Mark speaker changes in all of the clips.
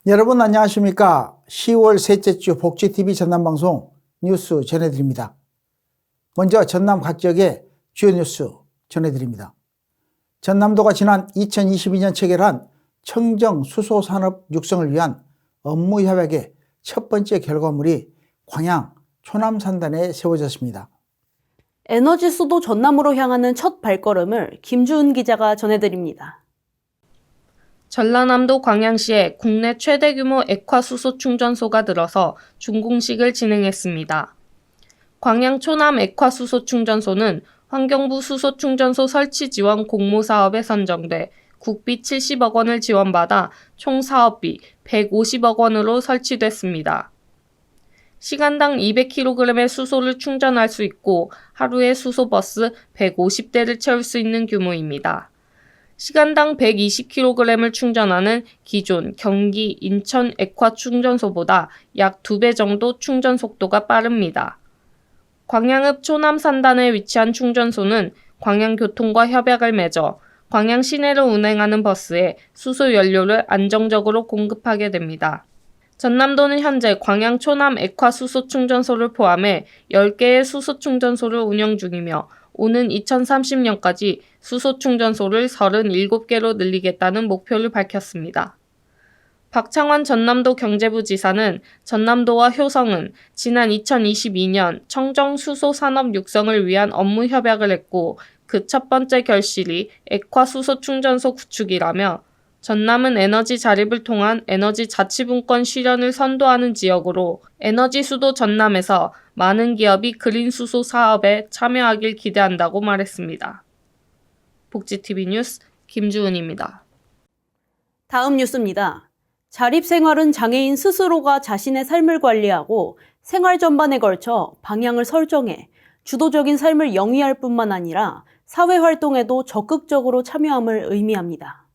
Speaker 1: 여러분 안녕하십니까? 10월 셋째 주 복지TV 전남방송 뉴스 전해드립니다. 먼저 전남 각 지역의 주요 뉴스 전해드립니다. 전남도가 지난 2022년 체결한 청정수소산업 육성을 위한 업무협약의 첫 번째 결과물이 광양 초남산단에 세워졌습니다.
Speaker 2: 에너지 수도 전남으로 향하는 첫 발걸음을 김주은 기자가 전해드립니다.
Speaker 3: 전라남도 광양시에 국내 최대 규모 액화수소 충전소가 들어서 준공식을 진행했습니다. 광양 초남 액화수소 충전소는 환경부 수소충전소 설치 지원 공모사업에 선정돼 국비 70억 원을 지원받아 총 사업비 150억 원으로 설치됐습니다. 시간당 200kg의 수소를 충전할 수 있고 하루에 수소버스 150대를 채울 수 있는 규모입니다. 시간당 120kg을 충전하는 기존 경기, 인천 액화 충전소보다 약 2배 정도 충전 속도가 빠릅니다. 광양읍 초남산단에 위치한 충전소는 광양교통과 협약을 맺어 광양 시내를 운행하는 버스에 수소 연료를 안정적으로 공급하게 됩니다. 전남도는 현재 광양 초남 액화 수소 충전소를 포함해 10개의 수소 충전소를 운영 중이며 오는 2030년까지 수소 충전소를 37개로 늘리겠다는 목표를 밝혔습니다. 박창환 전남도 경제부지사는 전남도와 효성은 지난 2022년 청정수소산업 육성을 위한 업무 협약을 했고 그 첫 번째 결실이 액화수소 충전소 구축이라며 전남은 에너지 자립을 통한 에너지 자치분권 실현을 선도하는 지역으로 에너지 수도 전남에서 많은 기업이 그린 수소 사업에 참여하길 기대한다고 말했습니다. 복지TV 뉴스 김주은입니다.
Speaker 2: 다음 뉴스입니다. 자립생활은 장애인 스스로가 자신의 삶을 관리하고 생활 전반에 걸쳐 방향을 설정해 주도적인 삶을 영위할 뿐만 아니라 사회활동에도 적극적으로 참여함을 의미합니다.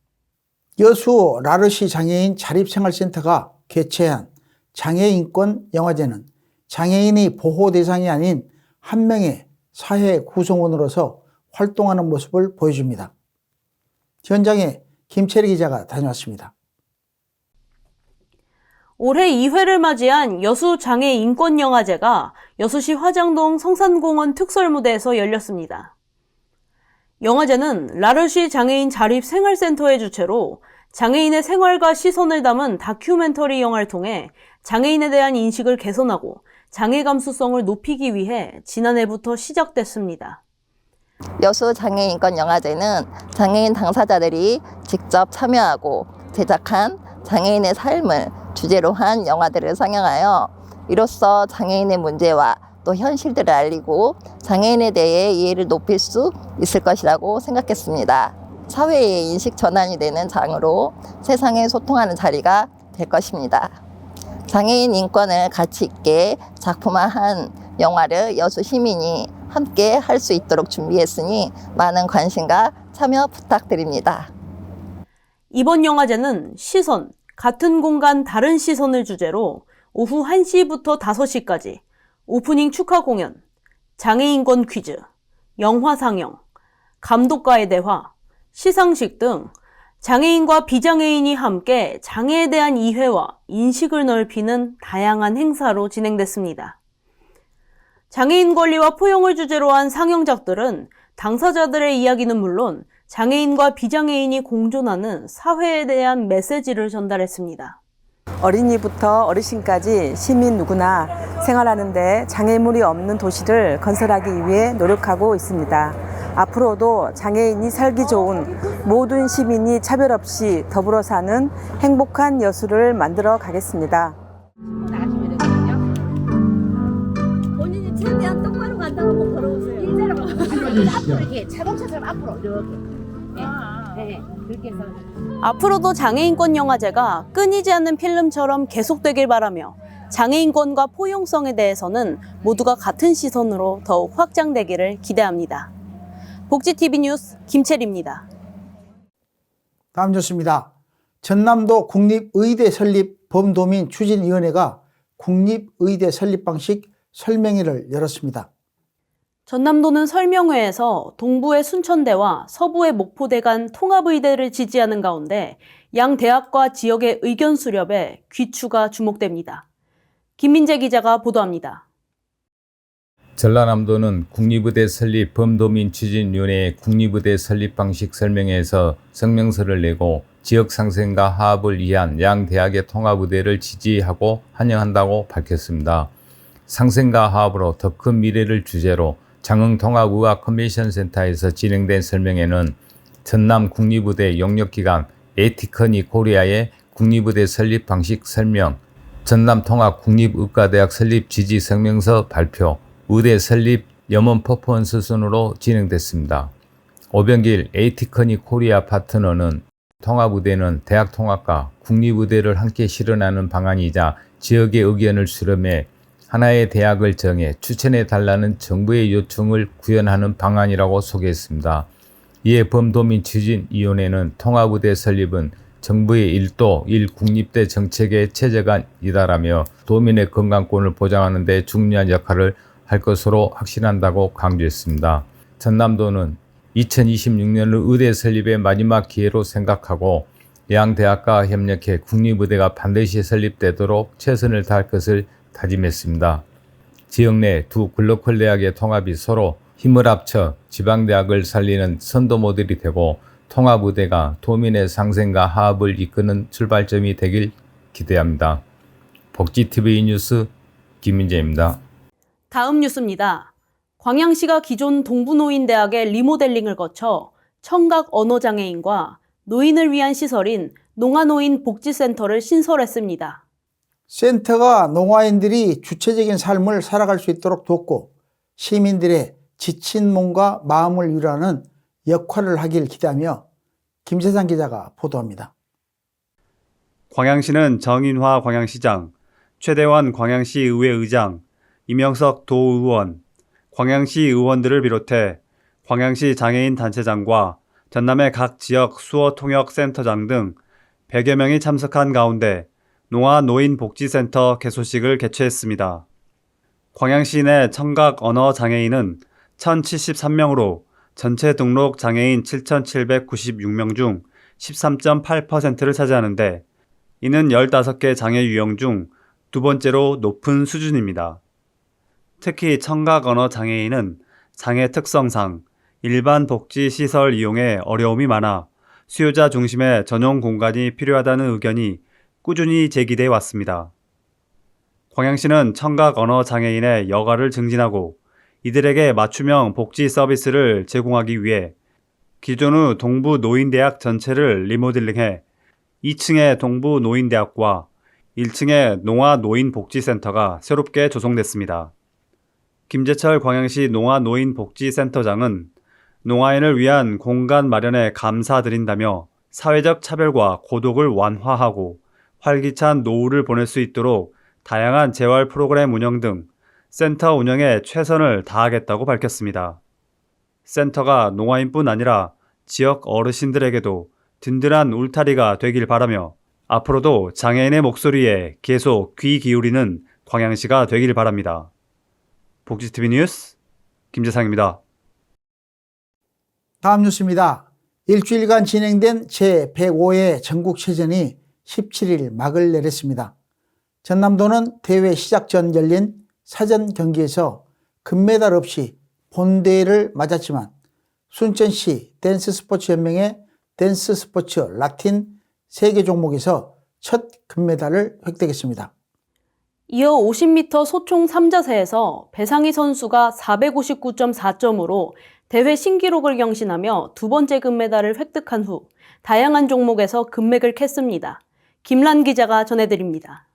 Speaker 1: 여수 라르시 장애인 자립생활센터가 개최한 장애인권 영화제는 장애인이 보호 대상이 아닌 한 명의 사회 구성원으로서 활동하는 모습을 보여줍니다. 현장에 김채리 기자가 다녀왔습니다.
Speaker 2: 올해 2회를 맞이한 여수 장애인권영화제가 여수시 화장동 성산공원 특설무대에서 열렸습니다. 영화제는 라르시 장애인 자립생활센터의 주최로 장애인의 생활과 시선을 담은 다큐멘터리 영화를 통해 장애인에 대한 인식을 개선하고 장애 감수성을 높이기 위해 지난해부터 시작됐습니다.
Speaker 4: 여수 장애인권 영화제는 장애인 당사자들이 직접 참여하고 제작한 장애인의 삶을 주제로 한 영화들을 상영하여 이로써 장애인의 문제와 또 현실들을 알리고 장애인에 대해 이해를 높일 수 있을 것이라고 생각했습니다. 사회의 인식 전환이 되는 장으로 세상에 소통하는 자리가 될 것입니다. 장애인 인권을 가치 있게 작품화한 영화를 여수 시민이 함께 할 수 있도록 준비했으니 많은 관심과 참여 부탁드립니다. 이번
Speaker 2: 영화제는 시선, 같은 공간 다른 시선을 주제로 오후 1시부터 5시까지 오프닝 축하 공연, 장애인권 퀴즈, 영화 상영, 감독과의 대화, 시상식 등 장애인과 비장애인이 함께 장애에 대한 이해와 인식을 넓히는 다양한 행사로 진행됐습니다. 장애인 권리와 포용을 주제로 한 상영작들은 당사자들의 이야기는 물론 장애인과 비장애인이 공존하는 사회에 대한 메시지를 전달했습니다.
Speaker 5: 어린이부터 어르신까지 시민 누구나 생활하는 데 장애물이 없는 도시를 건설하기 위해 노력하고 있습니다. 앞으로도 장애인이 살기 좋은 모든 시민이 차별 없이 더불어 사는 행복한 여수를 만들어 가겠습니다.
Speaker 6: 본인이 최대한 똑바로 간다고 한번 걸어보세요. 일자로 앞으로 이렇게 자동차처럼 앞으로 이렇게. 네, 그렇게 해서.
Speaker 2: 앞으로도 장애인권 영화제가 끊이지 않는 필름처럼 계속되길 바라며 장애인권과 포용성에 대해서는 모두가 같은 시선으로 더욱 확장되기를 기대합니다. 복지TV 뉴스 김채리입니다.
Speaker 1: 다음 뉴스입니다. 전남도 국립의대 설립 범도민 추진위원회가 국립의대 설립 방식 설명회를 열었습니다.
Speaker 2: 전남도는 설명회에서 동부의 순천대와 서부의 목포대 간 통합의대를 지지하는 가운데 양 대학과 지역의 의견 수렴에 귀추가 주목됩니다. 김민재 기자가 보도합니다.
Speaker 7: 전라남도는 국립의대 설립 범도민 추진위원회의 국립의대 설립 방식 설명회에서 성명서를 내고 지역 상생과 화합을 위한 양 대학의 통합의대를 지지하고 환영한다고 밝혔습니다. 상생과 화합으로 더 큰 미래를 주제로 장흥통합의학 컨벤션센터에서 진행된 설명회는 전남 국립의대 용역기관 에티커니 코리아의 국립의대 설립 방식 설명, 전남통합 국립의과대학 설립 지지 성명서 발표, 의대 설립 염원 퍼포먼스 순으로 진행됐습니다. 오병길 에이티커니 코리아 파트너는 통합의대는 대학통합과 국립의대를 함께 실현하는 방안이자 지역의 의견을 수렴해 하나의 대학을 정해 추천해달라는 정부의 요청을 구현하는 방안이라고 소개했습니다. 이에 범도민 추진위원회는 통합의대 설립은 정부의 1도 1국립대 정책의 최저간이다라며 도민의 건강권을 보장하는 데 중요한 역할을 할 것으로 확신한다고 강조했습니다. 전남도는 2026년을 의대 설립의 마지막 기회로 생각하고 양 대학과 협력해 국립의대가 반드시 설립되도록 최선을 다할 것을 다짐했습니다. 지역 내 두 글로컬 대학의 통합이 서로 힘을 합쳐 지방대학을 살리는 선도 모델이 되고 통합의대가 도민의 상생과 화합을 이끄는 출발점이 되길 기대합니다. 복지TV 뉴스 김민재입니다.
Speaker 2: 다음 뉴스입니다. 광양시가 기존 동부노인대학의 리모델링을 거쳐 청각 언어장애인과 노인을 위한 시설인 농아노인 복지센터를 신설했습니다.
Speaker 1: 센터가 농아인들이 주체적인 삶을 살아갈 수 있도록 돕고 시민들의 지친 몸과 마음을 위로하는 역할을 하길 기대하며 김세상 기자가 보도합니다.
Speaker 8: 광양시는 정인화 광양시장, 최대원 광양시 의회 의장, 이명석 도의원, 광양시 의원들을 비롯해 광양시 장애인 단체장과 전남의 각 지역 수어통역센터장 등 100여 명이 참석한 가운데 농아노인복지센터 개소식을 개최했습니다. 광양시 내 청각 언어 장애인은 1,073명으로 전체 등록 장애인 7,796명 중 13.8%를 차지하는데 이는 15개 장애 유형 중 두 번째로 높은 수준입니다. 특히 청각 언어 장애인은 장애 특성상 일반 복지시설 이용에 어려움이 많아 수요자 중심의 전용 공간이 필요하다는 의견이 꾸준히 제기돼 왔습니다. 광양시는 청각 언어 장애인의 여가를 증진하고 이들에게 맞춤형 복지 서비스를 제공하기 위해 기존의 동부노인대학 전체를 리모델링해 2층의 동부노인대학과 1층의 농아노인복지센터가 새롭게 조성됐습니다. 김재철 광양시 농아노인복지센터장은 농아인을 위한 공간 마련에 감사드린다며 사회적 차별과 고독을 완화하고 활기찬 노후를 보낼 수 있도록 다양한 재활 프로그램 운영 등 센터 운영에 최선을 다하겠다고 밝혔습니다. 센터가 농아인뿐 아니라 지역 어르신들에게도 든든한 울타리가 되길 바라며 앞으로도 장애인의 목소리에 계속 귀 기울이는 광양시가 되길 바랍니다. 복지TV 뉴스 김재상입니다.
Speaker 1: 다음 뉴스입니다. 일주일간 진행된 제105회 전국체전이 17일 막을 내렸습니다. 전남도는 대회 시작 전 열린 사전 경기에서 금메달 없이 본대회를 맞았지만 순천시 댄스스포츠연맹의 댄스스포츠 라틴 3개 종목에서 첫 금메달을 획득했습니다.
Speaker 2: 이어 50m 소총 3자세에서 배상희 선수가 459.4점으로 대회 신기록을 경신하며 두 번째 금메달을 획득한 후 다양한 종목에서 금맥을 캤습니다. 김란 기자가 전해드립니다.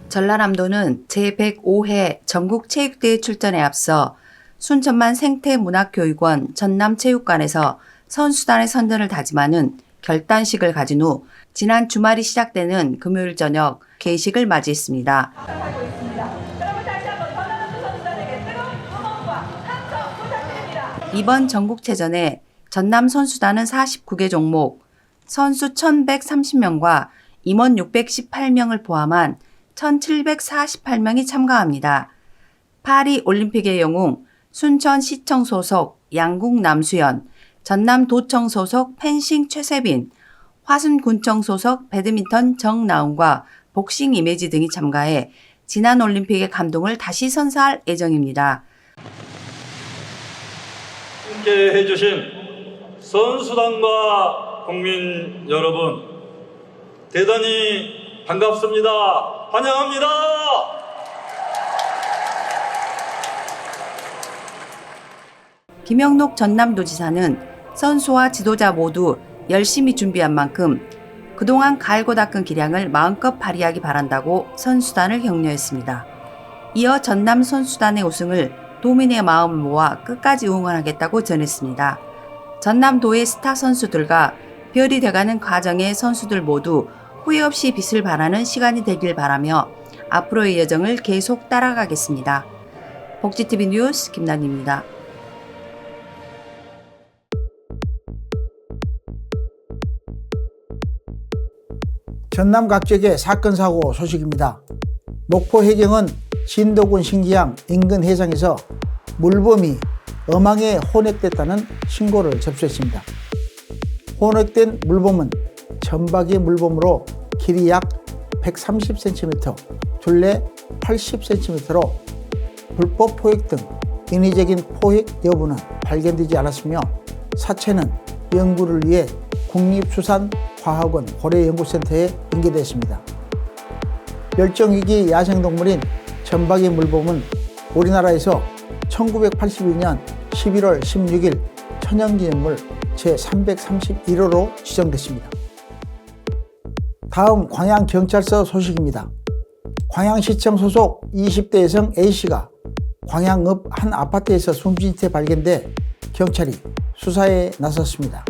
Speaker 9: 전라남도는 제105회 전국체육대회 출전에 앞서 순천만 생태문화교육원 전남체육관에서 선수단의 선전을 다짐하는 결단식을 가진 후 지난 주말이 시작되는 금요일 저녁 개식을 맞이했습니다. 이번 전국체전에 전남 선수단은 49개 종목, 선수 1,130명과 임원 618명을 포함한 1,748명이 참가합니다. 파리 올림픽의 영웅 순천시청 소속 양궁 남수연, 전남도청 소속 펜싱 최세빈, 화순군청 소속 배드민턴 정나운과 복싱 이매지 등이 참가해 지난 올림픽의 감동을 다시 선사할 예정입니다.
Speaker 10: 함께 해주신 선수단과 국민 여러분, 대단히 반갑습니다. 환영합니다.
Speaker 9: 김영록 전남도지사는 선수와 지도자 모두 열심히 준비한 만큼 그동안 갈고 닦은 기량을 마음껏 발휘하기 바란다고 선수단을 격려했습니다. 이어 전남 선수단의 우승을 도민의 마음을 모아 끝까지 응원하겠다고 전했습니다. 전남도의 스타 선수들과 별이 돼가는 과정의 선수들 모두 후회 없이 빛을 발하는 시간이 되길 바라며 앞으로의 여정을 계속 따라가겠습니다. 복지TV 뉴스 김난희입니다.
Speaker 1: 전남 각지의 사건 사고 소식입니다. 목포 해경은 진도군 신기양 인근 해상에서 물범이 어망에 혼액됐다는 신고를 접수했습니다. 혼액된 물범은 점박이 물범으로 길이 약 130cm, 둘레 80cm로 불법 포획 등 인위적인 포획 여부는 발견되지 않았으며 사체는 연구를 위해 국립수산과학원 고래연구센터에 인계됐습니다. 멸종위기 야생동물인 점박이 물범은 우리나라에서 1982년 11월 16일 천연기념물 제331호로 지정됐습니다. 다음 광양경찰서 소식입니다. 광양시청 소속 20대 여성 A씨가 광양읍 한 아파트에서 숨진 채 발견돼 경찰이 수사에 나섰습니다.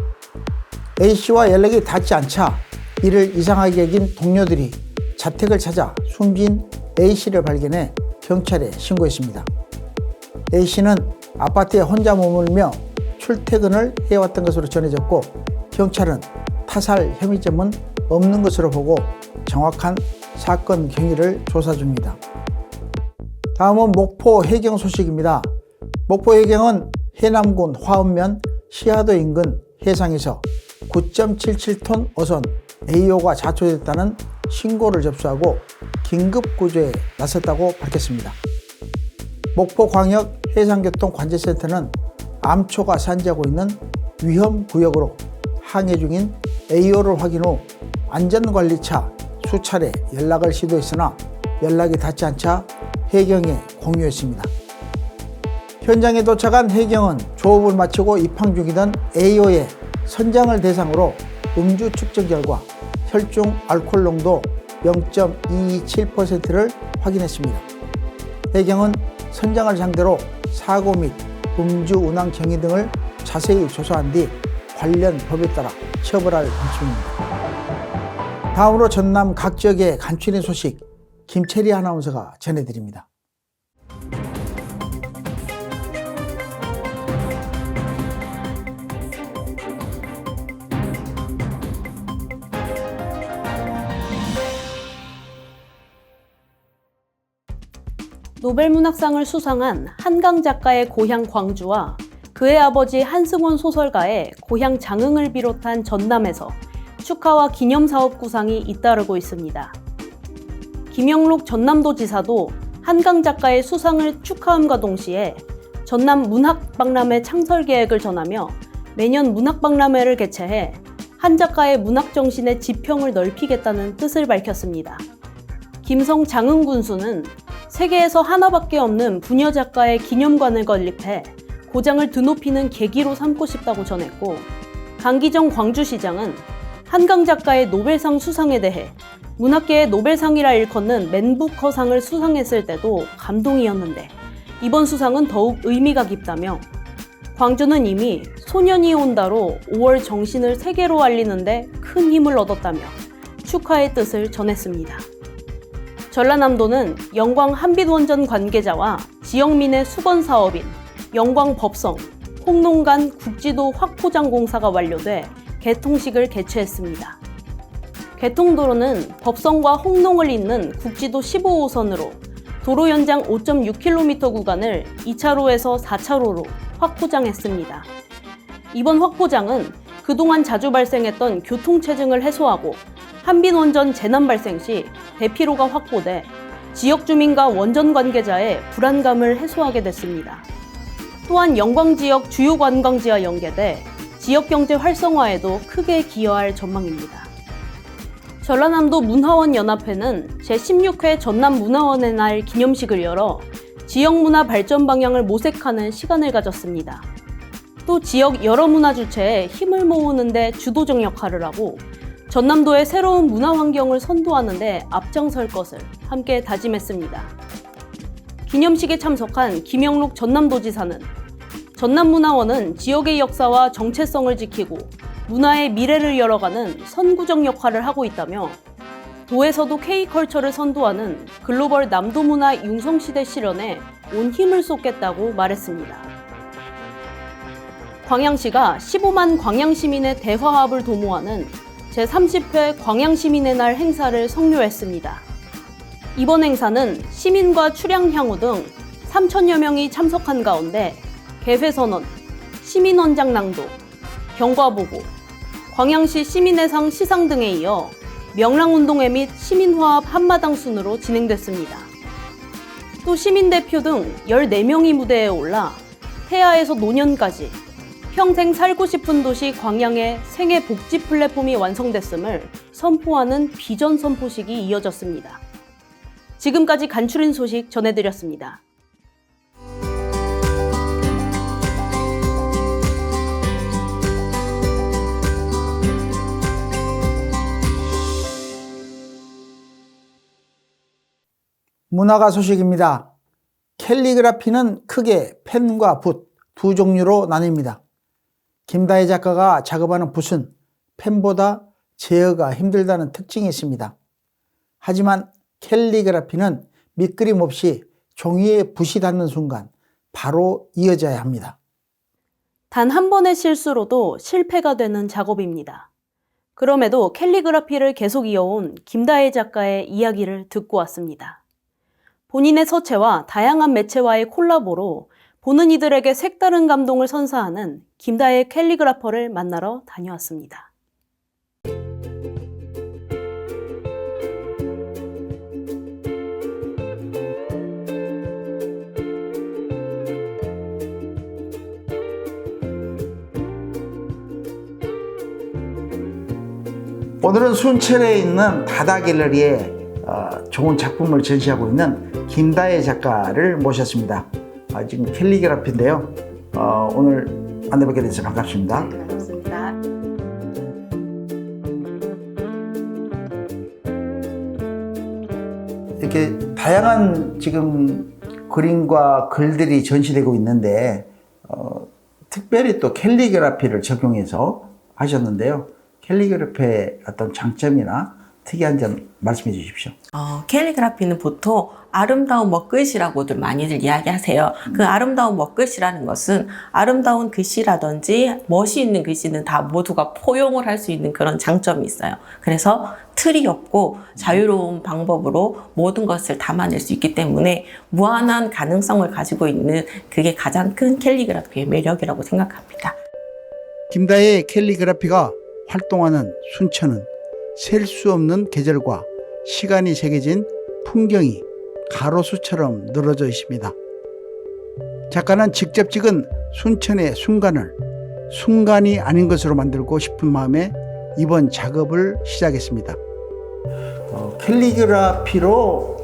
Speaker 1: A씨와 연락이 닿지 않자 이를 이상하게 여긴 동료들이 자택을 찾아 숨진 A씨를 발견해 경찰에 신고했습니다. A씨는 아파트에 혼자 머물며 출퇴근을 해왔던 것으로 전해졌고 경찰은 타살 혐의점은 없는 것으로 보고 정확한 사건 경위를 조사 중입니다. 다음은 목포 해경 소식입니다. 목포 해경은 해남군 화엄면 시하도 인근 해상에서 9.77톤 어선 A호가 자초됐다는 신고를 접수하고 긴급 구조에 나섰다고 밝혔습니다. 목포광역 해상교통관제센터는 암초가 산지하고 있는 위험구역으로 항해 중인 A호를 확인 후 안전관리차 수차례 연락을 시도했으나 연락이 닿지 않자 해경에 공유했습니다. 현장에 도착한 해경은 조업을 마치고 입항 중이던 A호의 선장을 대상으로 음주 측정 결과 혈중 알코올 농도 0.227%를 확인했습니다. 해경은 선장을 상대로 사고 및 음주 운항 경위 등을 자세히 조사한 뒤 관련 법에 따라 처벌할 방침입니다. 다음으로 전남 각 지역의 간추린 소식 김채리 아나운서가 전해드립니다.
Speaker 2: 노벨문학상을 수상한 한강 작가의 고향 광주와 그의 아버지 한승원 소설가의 고향 장흥을 비롯한 전남에서 축하와 기념사업 구상이 잇따르고 있습니다. 김영록 전남도지사도 한강 작가의 수상을 축하함과 동시에 전남 문학박람회 창설 계획을 전하며 매년 문학박람회를 개최해 한 작가의 문학정신의 지평을 넓히겠다는 뜻을 밝혔습니다. 김성 장흥군수는 세계에서 하나밖에 없는 부녀 작가의 기념관을 건립해 고장을 드높이는 계기로 삼고 싶다고 전했고, 강기정 광주시장은 한강 작가의 노벨상 수상에 대해 문학계의 노벨상이라 일컫는 맨부커상을 수상했을 때도 감동이었는데 이번 수상은 더욱 의미가 깊다며 광주는 이미 소년이 온다로 5월 정신을 세계로 알리는데 큰 힘을 얻었다며 축하의 뜻을 전했습니다. 전라남도는 영광 한빛원전 관계자와 지역민의 수건사업인 영광법성, 홍농간 국지도 확포장 공사가 완료돼 개통식을 개최했습니다. 개통도로는 법성과 홍농을 잇는 국지도 15호선으로 도로 연장 5.6km 구간을 2차로에서 4차로로 확포장했습니다. 이번 확포장은 그동안 자주 발생했던 교통체증을 해소하고 한빈 원전 재난 발생 시 대피로가 확보돼 지역 주민과 원전 관계자의 불안감을 해소하게 됐습니다. 또한 영광 지역 주요 관광지와 연계돼 지역 경제 활성화에도 크게 기여할 전망입니다. 전라남도 문화원 연합회는 제16회 전남 문화원의 날 기념식을 열어 지역 문화 발전 방향을 모색하는 시간을 가졌습니다. 또 지역 여러 문화 주체에 힘을 모으는 데 주도적 역할을 하고 전남도의 새로운 문화 환경을 선도하는 데 앞장설 것을 함께 다짐했습니다. 기념식에 참석한 김영록 전남도지사는 전남문화원은 지역의 역사와 정체성을 지키고 문화의 미래를 열어가는 선구적 역할을 하고 있다며 도에서도 K컬처를 선도하는 글로벌 남도문화 융성시대 실현에 온 힘을 쏟겠다고 말했습니다. 광양시가 15만 광양시민의 대화합을 도모하는 제30회 광양시민의 날 행사를 성료했습니다. 이번 행사는 시민과 출향향후 등 3천여 명이 참석한 가운데 개회선언, 시민원장 낭독, 경과보고, 광양시 시민의 상 시상 등에 이어 명랑운동회 및 시민화합 한마당 순으로 진행됐습니다. 또 시민대표 등 14명이 무대에 올라 태아에서 노년까지 평생 살고 싶은 도시 광양의 생애 복지 플랫폼이 완성됐음을 선포하는 비전 선포식이 이어졌습니다. 지금까지 간추린 소식 전해드렸습니다.
Speaker 1: 문화가 소식입니다. 캘리그라피는 크게 펜과 붓 두 종류로 나뉩니다. 김다혜 작가가 작업하는 붓은 펜보다 제어가 힘들다는 특징이 있습니다. 하지만 캘리그라피는 밑그림 없이 종이에 붓이 닿는 순간 바로 이어져야 합니다.
Speaker 2: 단 한 번의 실수로도 실패가 되는 작업입니다. 그럼에도 캘리그라피를 계속 이어온 김다혜 작가의 이야기를 듣고 왔습니다. 본인의 서체와 다양한 매체와의 콜라보로 보는 이들에게 색다른 감동을 선사하는 김다혜 캘리그라퍼를 만나러 다녀왔습니다.
Speaker 1: 오늘은 순천에 있는 다다갤러리에 좋은 작품을 전시하고 있는 김다혜 작가를 모셨습니다. 지금 캘리그라피인데요. 오늘 만나뵙게 돼서 반갑습니다.
Speaker 4: 반갑습니다.
Speaker 1: 이렇게 다양한 지금 그림과 글들이 전시되고 있는데 특별히 또 캘리그라피를 적용해서 하셨는데요. 캘리그라피의 어떤 장점이나 특이한 점 말씀해 주십시오.
Speaker 11: 캘리그라피는 보통 아름다운 먹글씨라고들 많이들 이야기하세요. 그 아름다운 먹글씨라는 것은 아름다운 글씨라든지 멋이 있는 글씨는 다 모두가 포용을 할 수 있는 그런 장점이 있어요. 그래서 틀이 없고 자유로운 방법으로 모든 것을 담아낼 수 있기 때문에 무한한 가능성을 가지고 있는 그게 가장 큰 캘리그라피의 매력이라고 생각합니다.
Speaker 1: 김다혜의 캘리그라피가 활동하는 순천은 셀 수 없는 계절과 시간이 새겨진 풍경이 가로수처럼 늘어져 있습니다. 작가는 직접 찍은 순천의 순간을 순간이 아닌 것으로 만들고 싶은 마음에 이번 작업을 시작했습니다. 캘리그라피로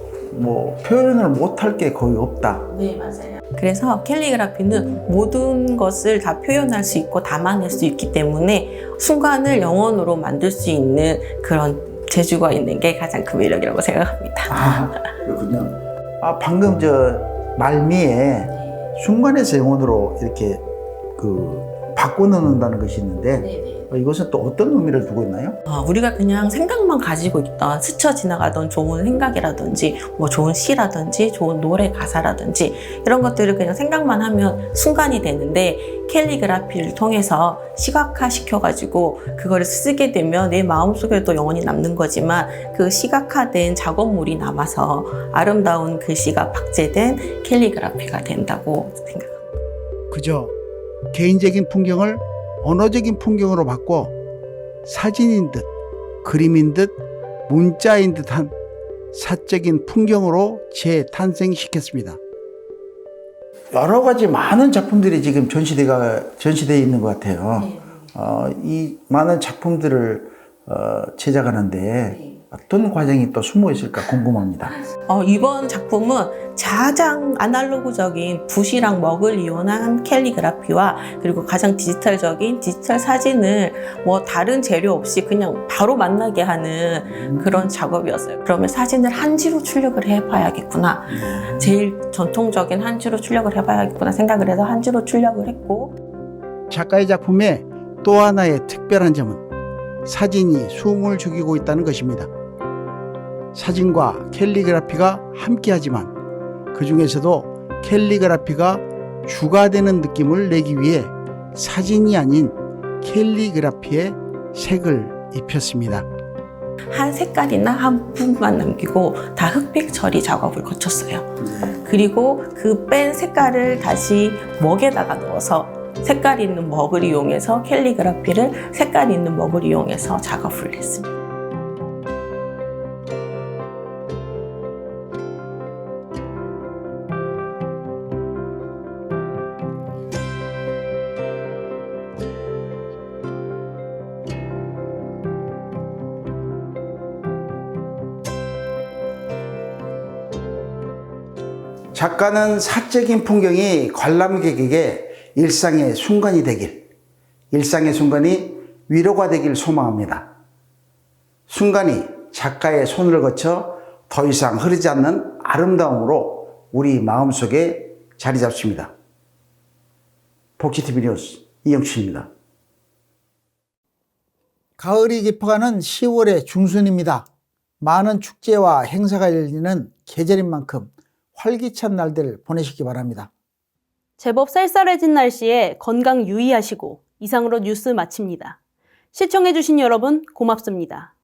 Speaker 1: 표현을 못할 게 거의 없다.
Speaker 11: 네, 맞아요. 그래서 캘리그라피는 모든 것을 다 표현할 수 있고 담아낼 수 있기 때문에 순간을 영원으로 만들 수 있는 그런 재주가 있는 게 가장 큰 매력이라고 생각합니다.
Speaker 1: 그렇군요. 방금 말미에 순간에서 영혼으로 이렇게 바꿔 넣는다는 것이 있는데 이것은 또 어떤 의미를 두고 있나요?
Speaker 11: 우리가 그냥 생각만 가지고 있던 스쳐 지나가던 좋은 생각이라든지 뭐 좋은 시라든지 좋은 노래 가사라든지 이런 것들을 그냥 생각만 하면 순간이 되는데 캘리그라피를 통해서 시각화 시켜가지고 그거를 쓰게 되면 내 마음속에도 영원히 남는 거지만 그 시각화된 작업물이 남아서 아름다운 글씨가 박제된 캘리그라피가 된다고 생각합니다.
Speaker 1: 그저 개인적인 풍경을 언어적인 풍경으로 바꿔 사진인 듯 그림인 듯 문자인 듯한 사적인 풍경으로 재탄생시켰습니다. 여러 가지 많은 작품들이 지금 전시되어 있는 것 같아요. 이 많은 작품들을 제작하는데 어떤 과정이 또 숨어 있을까 궁금합니다.
Speaker 11: 이번 작품은 가장 아날로그적인 붓이랑 먹을 이용한 캘리그라피와 그리고 가장 디지털적인 디지털 사진을 뭐 다른 재료 없이 그냥 바로 만나게 하는 그런 작업이었어요. 그러면 사진을 한지로 출력을 해봐야겠구나. 제일 전통적인 한지로 출력을 해봐야겠구나 생각을 해서 한지로 출력을 했고,
Speaker 1: 작가의 작품에 또 하나의 특별한 점은 사진이 숨을 죽이고 있다는 것입니다. 사진과 캘리그라피가 함께하지만 그 중에서도 캘리그라피가 주가 되는 느낌을 내기 위해 사진이 아닌 캘리그라피에 색을 입혔습니다.
Speaker 11: 한 색깔이나 한 부분만 남기고 다 흑백 처리 작업을 거쳤어요. 그리고 그 뺀 색깔을 다시 먹에다가 넣어서 색깔 있는 먹을 이용해서 캘리그라피를 색깔 있는 먹을 이용해서 작업을 했습니다.
Speaker 1: 작가는 사적인 풍경이 관람객에게 일상의 순간이 되길, 일상의 순간이 위로가 되길 소망합니다. 순간이 작가의 손을 거쳐 더 이상 흐르지 않는 아름다움으로 우리 마음속에 자리 잡습니다. 복지TV 뉴스 이영춘입니다. 가을이 깊어가는 10월의 중순입니다. 많은 축제와 행사가 열리는 계절인 만큼 활기찬 날들 보내시기 바랍니다.
Speaker 2: 제법 쌀쌀해진 날씨에 건강 유의하시고 이상으로 뉴스 마칩니다. 시청해주신 여러분 고맙습니다.